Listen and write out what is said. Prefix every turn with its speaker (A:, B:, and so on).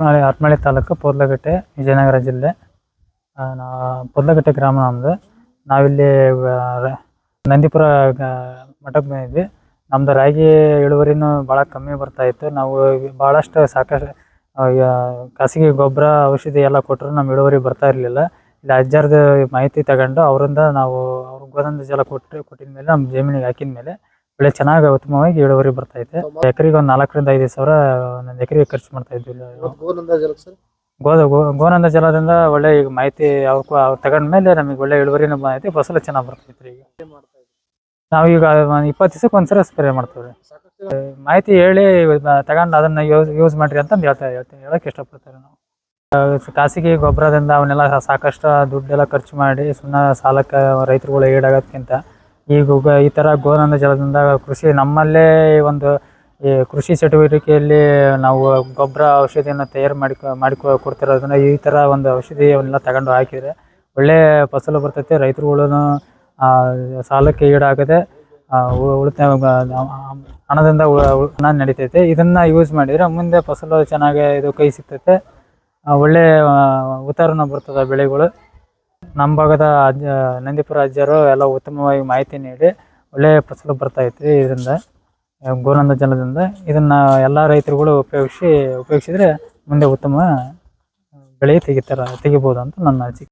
A: ಹರಪನಹಳ್ಳಿ ತಾಲೂಕು ಪೊರ್ಲಗಟ್ಟೆ, ವಿಜಯನಗರ ಜಿಲ್ಲೆ. ಪೊರ್ಲಗಟ್ಟೆ ಗ್ರಾಮ ನಮ್ಮದು. ನಾವಿಲ್ಲಿ ನಂದೀಪುರ ಮಠಕ್ಕೆ ಬಂದಿದ್ವಿ. ನಮ್ದು ರಾಗಿ ಇಳುವರಿನೂ ಭಾಳ ಕಮ್ಮಿ ಬರ್ತಾಯಿತ್ತು. ನಾವು ಭಾಳಷ್ಟು ಸಾಕಷ್ಟು ಖಾಸಗಿ ಗೊಬ್ಬರ ಔಷಧಿ ಎಲ್ಲ ಕೊಟ್ಟರು ನಮ್ಮ ಇಳುವರಿ ಬರ್ತಾ ಇರಲಿಲ್ಲ. ಇಲ್ಲಿ ಅಜ್ಜಾರ್ದು ಮಾಹಿತಿ ತಗೊಂಡು ಅವರಿಂದ ನಾವು ಗೋನಂದ ಜಲ ಕೊಟ್ಟಿದ ಮೇಲೆ ನಮ್ಮ ಜಮೀನಿಗೆ ಹಾಕಿದ ಮೇಲೆ ಬೆಳೆ ಚೆನ್ನಾಗಿ ಉತ್ತಮವಾಗಿ ಇಳುವರಿ ಬರ್ತೈತೆ. ಎಕರೆಗೆ ಒಂದು 4 ರಿಂದ 5 ಸಾವಿರ ಒಂದೊಂದು ಎಕರೆಗೆ ಖರ್ಚು ಮಾಡ್ತಾ ಇದ್ವಿ. ಗೋನಂದ ಜಲದಿಂದ ಒಳ್ಳೆ ಈಗ ಮಾಹಿತಿ ಅವ್ರು ತಗೊಂಡ್ಮೇಲೆ ನಮಗೆ ಒಳ್ಳೆ ಇಳುವರಿನೂ ಬಂದೈತಿ, ಫಸಲು ಚೆನ್ನಾಗಿ ಬರ್ತೈತ್ರಿ. ಈಗ ನಾವೀಗ 20 ದಿವಸಕ್ಕೆ ಒಂದ್ಸಲ ಸ್ಪ್ರೇ ಮಾಡ್ತೀವಿ. ಮಾಹಿತಿ ಹೇಳಿ ತಗೊಂಡು ಅದನ್ನ ಯೂಸ್ ಮಾಡ್ರಿ ಅಂತ ಹೇಳಕ್ ಇಷ್ಟಪಡ್ತಾರೆ. ನಾವು ಖಾಸಗಿ ಗೊಬ್ಬರದಿಂದ ಅವನ್ನೆಲ್ಲ ಸಾಕಷ್ಟು ದುಡ್ಡೆಲ್ಲ ಖರ್ಚು ಮಾಡಿ ಸುಮ್ಮನೆ ಸಾಲಕ್ಕೆ ರೈತರುಗಳು ಈಡಾಗೋದಕ್ಕಿಂತ ಈ ಥರ ಗೋನಂದ ಜಲದಿಂದ ನಮ್ಮಲ್ಲೇ ಒಂದು ಈ ಕೃಷಿ ಚಟುವಟಿಕೆಯಲ್ಲಿ ನಾವು ಗೊಬ್ಬರ ಔಷಧಿಯನ್ನು ತಯಾರು ಮಾಡಿ ಕೊಡ್ತಿರೋದನ್ನ ಈ ಥರ ಒಂದು ಔಷಧಿ ಅವನ್ನೆಲ್ಲ ತಗೊಂಡು ಹಾಕಿದರೆ ಒಳ್ಳೆ ಫಸಲು ಬರ್ತೈತೆ. ರೈತರುಗಳು ಸಾಲಕ್ಕೆ ಈಡಾಗದೆ ಉಳಿತಾಯ ಹಣದಿಂದ ಹಣ ನಡಿತೈತೆ. ಇದನ್ನು ಯೂಸ್ ಮಾಡಿದರೆ ಮುಂದೆ ಫಸಲು ಚೆನ್ನಾಗಿ ಕೈ ಸಿಗ್ತೈತೆ, ಒಳ್ಳೆ ಉತ್ತರನ ಬರ್ತದೆ ಬೆಳೆಗಳು. ನಮ್ಮ ಭಾಗದ ನಂದೀಪುರ ಅಜ್ಜರು ಎಲ್ಲ ಉತ್ತಮವಾಗಿ ಮಾಹಿತಿ ನೀಡಿ ಒಳ್ಳೆ ಫಸಲು ಬರ್ತಾಯಿತ್ತು. ಇದರಿಂದ ಗೋನಂದ ಜಲದಿಂದ ಇದನ್ನು ಎಲ್ಲ ರೈತರುಗಳು ಉಪಯೋಗಿಸಿದರೆ ಮುಂದೆ ಉತ್ತಮ ಬೆಳೆ ತೆಗಿಬೋದು ಅಂತ ನನ್ನ ಅನಿಸಿಕೆ.